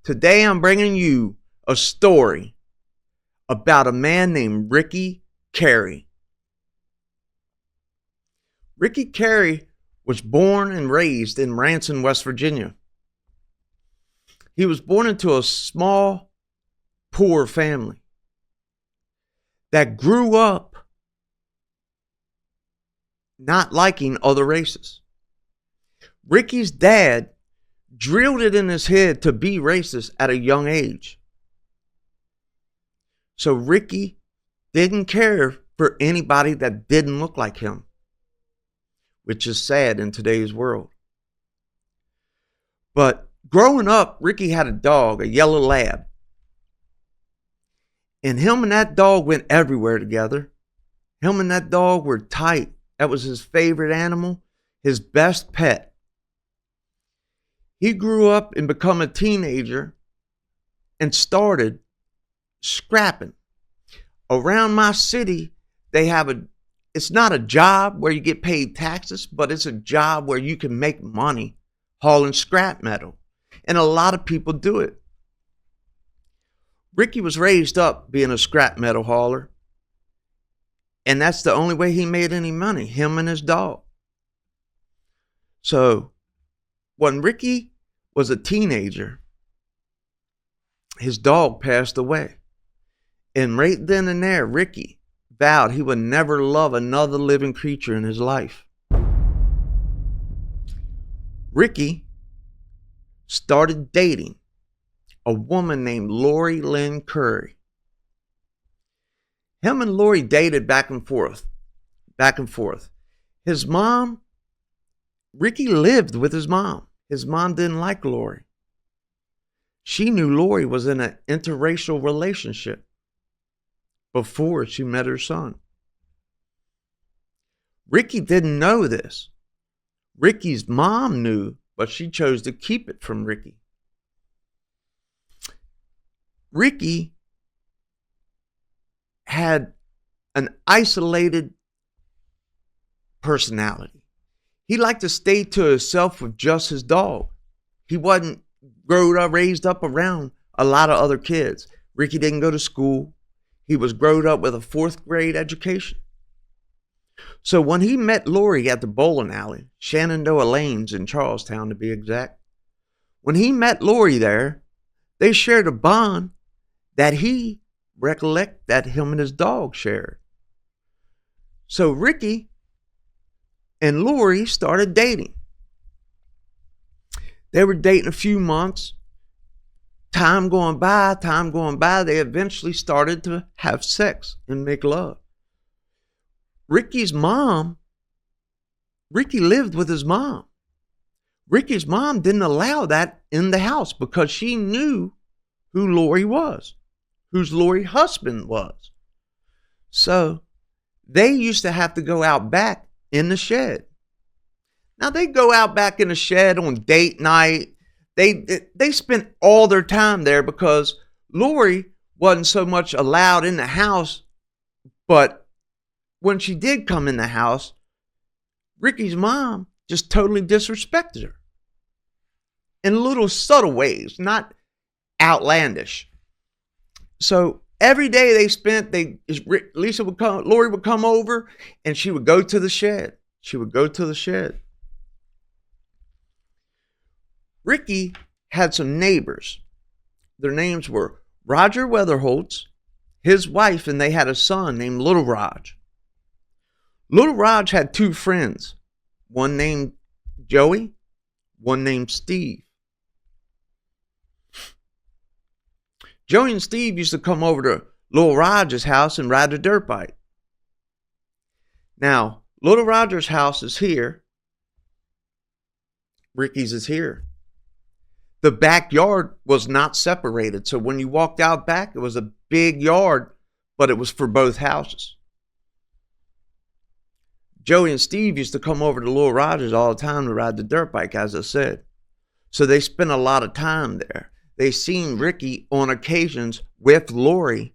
Today I'm bringing you a story about a man named Ricky Curry. Ricky Curry was born and raised in Ranson, West Virginia. He was born into a small, poor family that grew up not liking other races. Ricky's dad drilled it in his head to be racist at a young age. So Ricky didn't care for anybody that didn't look like him, which is sad in today's world. But growing up, Ricky had a dog, a yellow lab. And him and that dog went everywhere together. Him and that dog were tight. That was his favorite animal, his best pet. He grew up and became a teenager and started scrapping. Around my city, they have it's not a job where you get paid taxes, but it's a job where you can make money hauling scrap metal. And a lot of people do it. Ricky was raised up being a scrap metal hauler. And that's the only way he made any money, him and his dog. So when Ricky was a teenager, his dog passed away. And right then and there, Ricky vowed he would never love another living creature in his life. Ricky started dating a woman named Lynn Curry. Him and Lori dated back and forth. His mom, Ricky lived with his mom. His mom didn't like Lori. She knew Lori was in an interracial relationship before she met her son. Ricky didn't know this. Ricky's mom knew, but she chose to keep it from Ricky. Ricky had an isolated personality. He liked to stay to himself with just his dog. He wasn't raised up around a lot of other kids. Ricky didn't go to school. He was growed up with a 4th grade education. So when he met Lori at the bowling alley, Shenandoah Lanes in Charlestown to be exact, when he met Lori there, they shared a bond that he recollect that him and his dog shared. So Ricky and Lori started dating. They were dating a few months. Time going by, they eventually started to have sex and make love. Ricky lived with his mom. Ricky's mom didn't allow that in the house because she knew who Lori was, whose Lori's husband was. So they used to have to go out back in the shed. Now they go out back in the shed on date night. They spent all their time there because Lori wasn't so much allowed in the house, but when she did come in the house, Ricky's mom just totally disrespected her in little subtle ways, not outlandish. So every day they spent, Lori would come over and she would go to the shed. Ricky had some neighbors. Their names were Roger Weatherholtz, his wife, and they had a son named Little Raj. Little Raj had 2 friends, one named Joey, one named Steve. Joey and Steve used to come over to Little Raj's house and ride a dirt bike. Now, Little Roger's house is here. Ricky's is here. The backyard was not separated. So when you walked out back, it was a big yard, but it was for both houses. Joey and Steve used to come over to Little Roger's all the time to ride the dirt bike, as I said. So they spent a lot of time there. They seen Ricky on occasions with Lori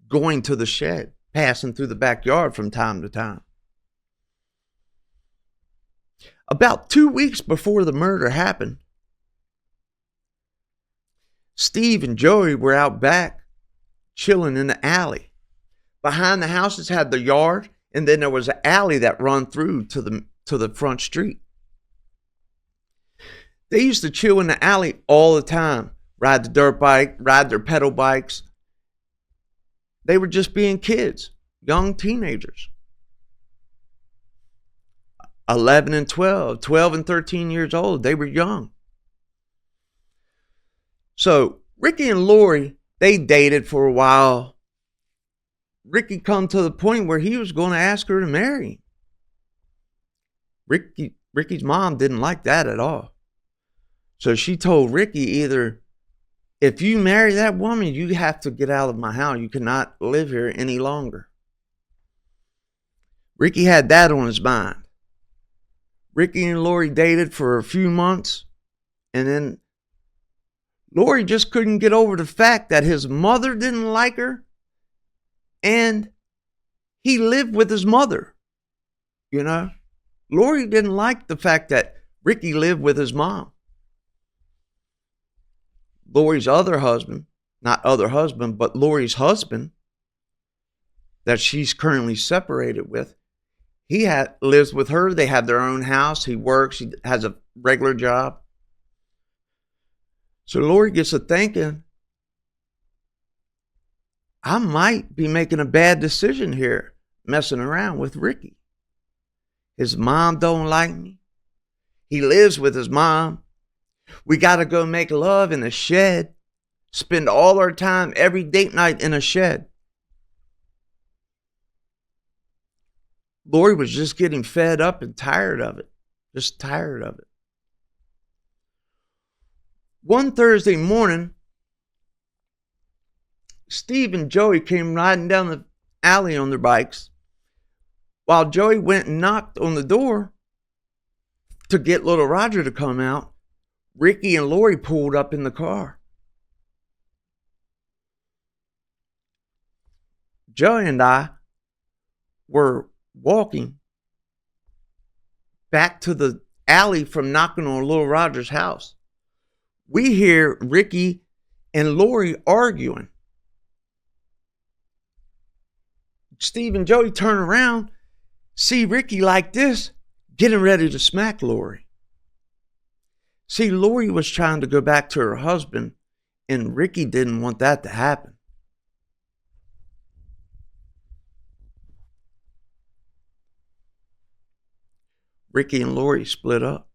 going to the shed, passing through the backyard from time to time. About 2 weeks before the murder happened, Steve and Joey were out back chilling in the alley. Behind the houses had the yard, and then there was an alley that run through to the front street. They used to chill in the alley all the time, ride the dirt bike, ride their pedal bikes. They were just being kids, young teenagers. 11 and 12, 12 and 13 years old. They were young. So Ricky and Lori, they dated for a while. Ricky come to the point where he was going to ask her to marry him. Ricky's mom didn't like that at all. So she told Ricky, either if you marry that woman, you have to get out of my house. You cannot live here any longer. Ricky had that on his mind. Ricky and Lori dated for a few months, and then Lori just couldn't get over the fact that his mother didn't like her, and he lived with his mother. You know, Lori didn't like the fact that Ricky lived with his mom. Lori's other husband, not other husband, but Lori's husband that she's currently separated with, he lives with her. They have their own house. He works. He has a regular job. So Lori gets to thinking, I might be making a bad decision here, messing around with Ricky. His mom don't like me. He lives with his mom. We got to go make love in a shed. Spend all our time every date night in a shed. Lori was just getting fed up and tired of it. Just tired of it. One Thursday morning, Steve and Joey came riding down the alley on their bikes. While Joey went and knocked on the door to get little Roger to come out, Ricky and Lori pulled up in the car. Joey and I were walking back to the alley from knocking on little Roger's house. We hear Ricky and Lori arguing. Steve and Joey turn around, see Ricky like this, getting ready to smack Lori. See, Lori was trying to go back to her husband, and Ricky didn't want that to happen. Ricky and Lori split up.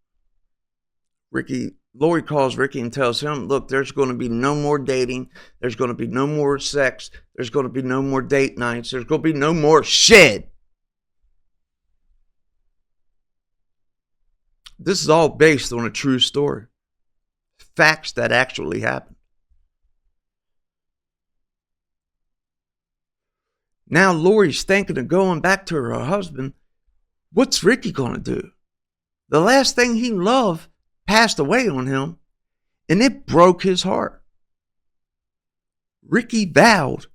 Lori calls Ricky and tells him, look, there's going to be no more dating. There's going to be no more sex. There's going to be no more date nights. There's going to be no more shed. This is all based on a true story. Facts that actually happened. Now Lori's thinking of going back to her husband. What's Ricky going to do? The last thing he loved passed away on him, and it broke his heart. Ricky vowed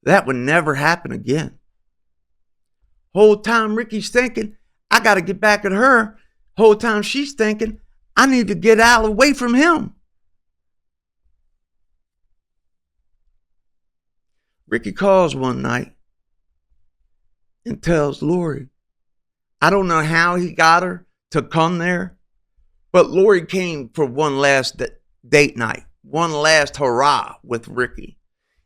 that would never happen again. Whole time Ricky's thinking, I got to get back at her. Whole time she's thinking, I need to get out away from him. Ricky calls one night and tells Lori, I don't know how he got her to come there, but Lori came for one last date night, one last hurrah with Ricky.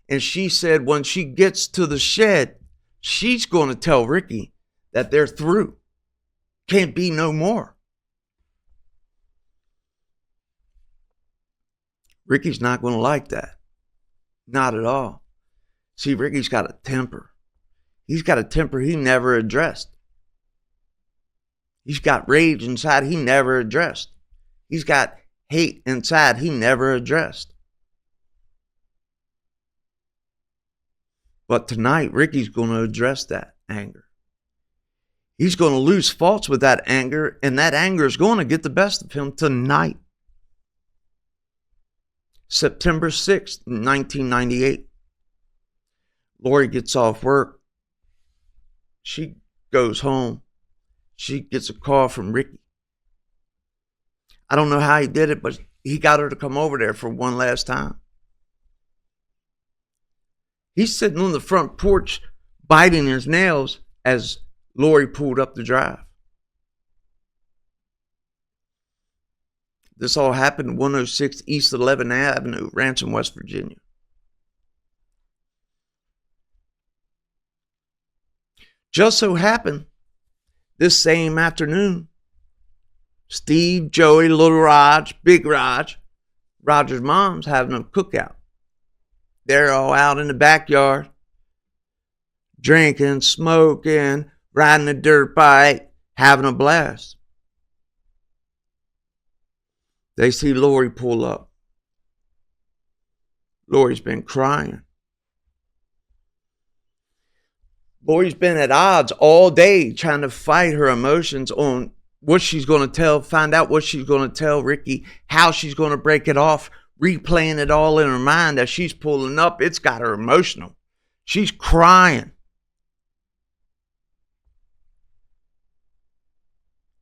And she said when she gets to the shed, she's going to tell Ricky that they're through. Can't be no more. Ricky's not going to like that. Not at all. See, Ricky's got a temper. He's got a temper he never addressed. He's got rage inside he never addressed. He's got hate inside he never addressed. But tonight, Ricky's going to address that anger. He's going to lose faults with that anger, and that anger is going to get the best of him tonight. September 6th, 1998. Lori gets off work. She goes home. She gets a call from Ricky. I don't know how he did it, but he got her to come over there for one last time. He's sitting on the front porch biting his nails as Lori pulled up the drive. This all happened 106 East 11th Avenue, Ranson, West Virginia. Just so happened, this same afternoon, Steve, Joey, Little Raj, Big Raj, Roger's mom's having a cookout. They're all out in the backyard, drinking, smoking, riding a dirt bike, having a blast. They see Lori pull up. Lori's been crying. Lori's been at odds all day trying to fight her emotions on what she's going to find out what she's going to tell Ricky, how she's going to break it off, replaying it all in her mind as she's pulling up. It's got her emotional. She's crying.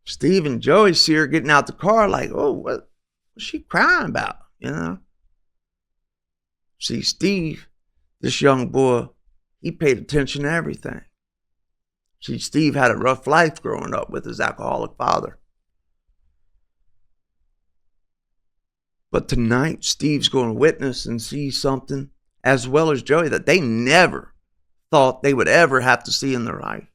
Steve and Joey see her getting out the car like, oh, what's she crying about, you know? See, Steve, this young boy, he paid attention to everything. See, Steve had a rough life growing up with his alcoholic father. But tonight, Steve's going to witness and see something, as well as Joey, that they never thought they would ever have to see in their life.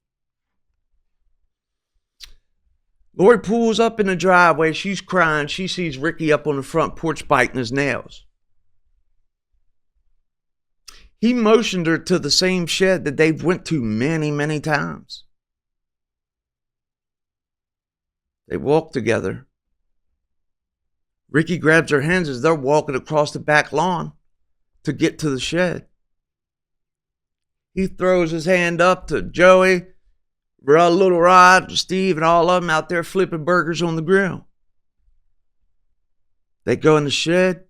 Lori pulls up in the driveway. She's crying. She sees Ricky up on the front porch biting his nails. He motioned her to the same shed that they've went to many, many times. They walk together. Ricky grabs her hands as they're walking across the back lawn to get to the shed. He throws his hand up to Joey, Little Rod, Steve, and all of them out there flipping burgers on the grill. They go in the shed.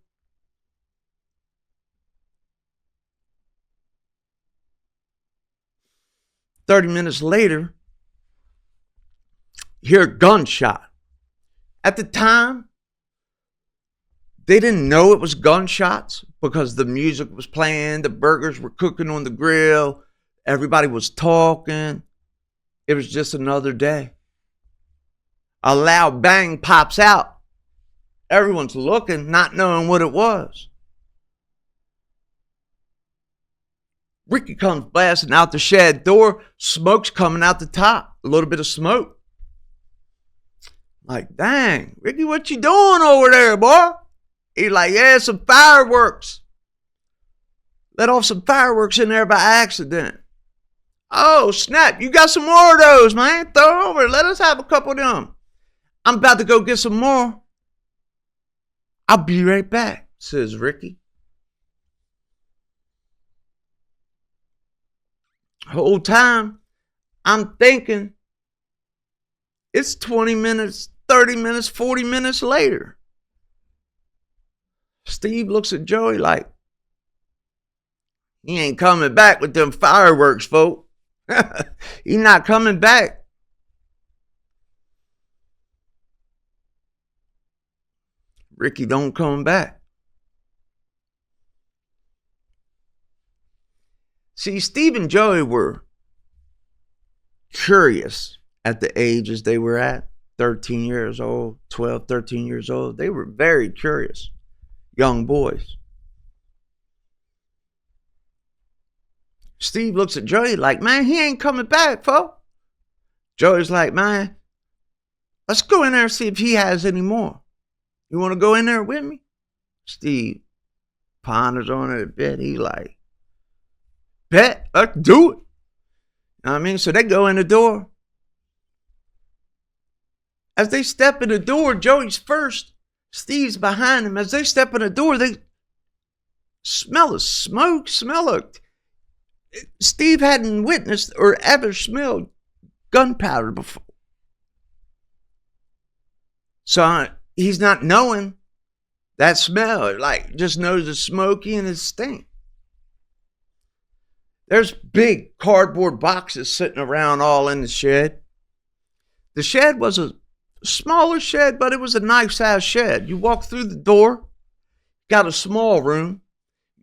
"30 minutes later, hear a gunshot. At the time, they didn't know it was gunshots because the music was playing, the burgers were cooking on the grill, everybody was talking. It was just another day. A loud bang pops out. Everyone's looking, not knowing what it was. Ricky comes blasting out the shed door. Smoke's coming out the top. A little bit of smoke. Like, dang, Ricky, what you doing over there, boy? He's like, yeah, some fireworks. Let off some fireworks in there by accident. Oh, snap, you got some more of those, man. Throw it over. Let us have a couple of them. I'm about to go get some more. I'll be right back, says Ricky. Whole time, I'm thinking it's 20 minutes, 30 minutes, 40 minutes later. Steve looks at Joey like, he ain't coming back with them fireworks, folk. He not coming back. Ricky don't come back. See, Steve and Joey were curious at the ages they were at, 13 years old, 12, 13 years old. They were very curious young boys. Steve looks at Joey like, man, he ain't coming back, folks. Joey's like, man, let's go in there and see if he has any more. You want to go in there with me? Steve ponders on it a bit. He's like, bet, let's do it. You know what I mean? So they go in the door. As they step in the door, Joey's first. Steve's behind him. As they step in the door, they smell of smoke, Steve hadn't witnessed or ever smelled gunpowder before. So he's not knowing that smell. Like, just knows it's smoky and it's stink. There's big cardboard boxes sitting around all in the shed. The shed was a smaller shed, but it was a nice size shed. You walk through the door, got a small room,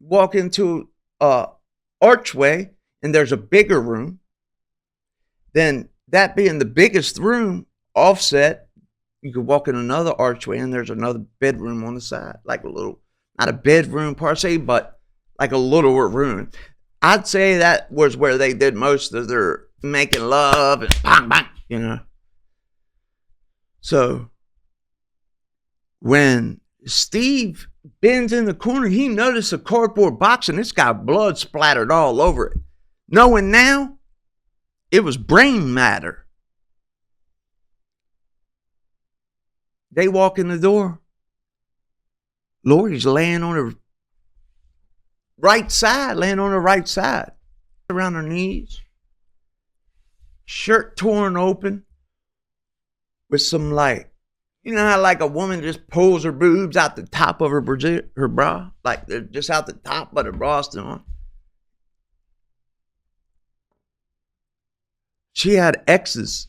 walk into a archway, and there's a bigger room. Then that being the biggest room, offset, you could walk in another archway, and there's another bedroom on the side, like a little, not a bedroom per se, but like a littler room. I'd say that was where they did most of their making love and bang, bang, you know. So when Steve bends in the corner, he noticed a cardboard box, and it's got blood splattered all over it. Knowing now, it was brain matter. They walk in the door. Lori's laying on her right side, around her knees. Shirt torn open with some like, you know how like a woman just pulls her boobs out the top of her bra? Like they're just out the top, but her bra's still on. She had X's.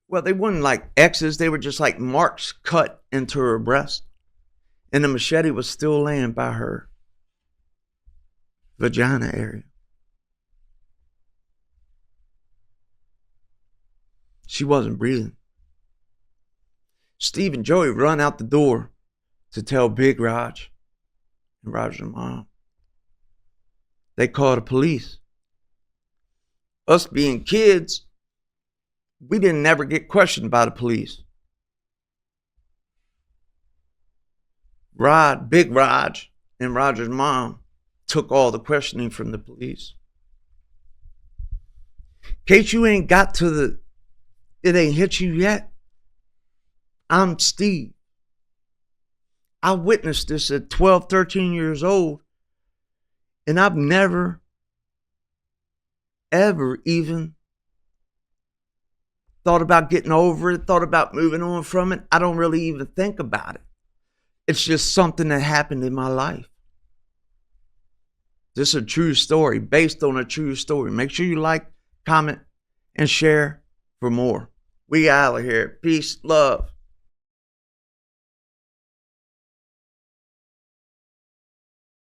Well, they weren't like X's. They were just like marks cut into her breast. And the machete was still laying by her vagina area. She wasn't breathing. Steve and Joey run out the door to tell Big Raj and Roger's mom. They called the police. Us being kids, we didn't ever get questioned by the police. Big Raj and Roger's mom took all the questioning from the police. In case you ain't got to it ain't hit you yet, I'm Steve. I witnessed this at 12, 13 years old, and I've never, ever even thought about getting over it, thought about moving on from it. I don't really even think about it. It's just something that happened in my life. This is a true story, based on a true story. Make sure you like, comment, and share for more. We out of here. Peace, love.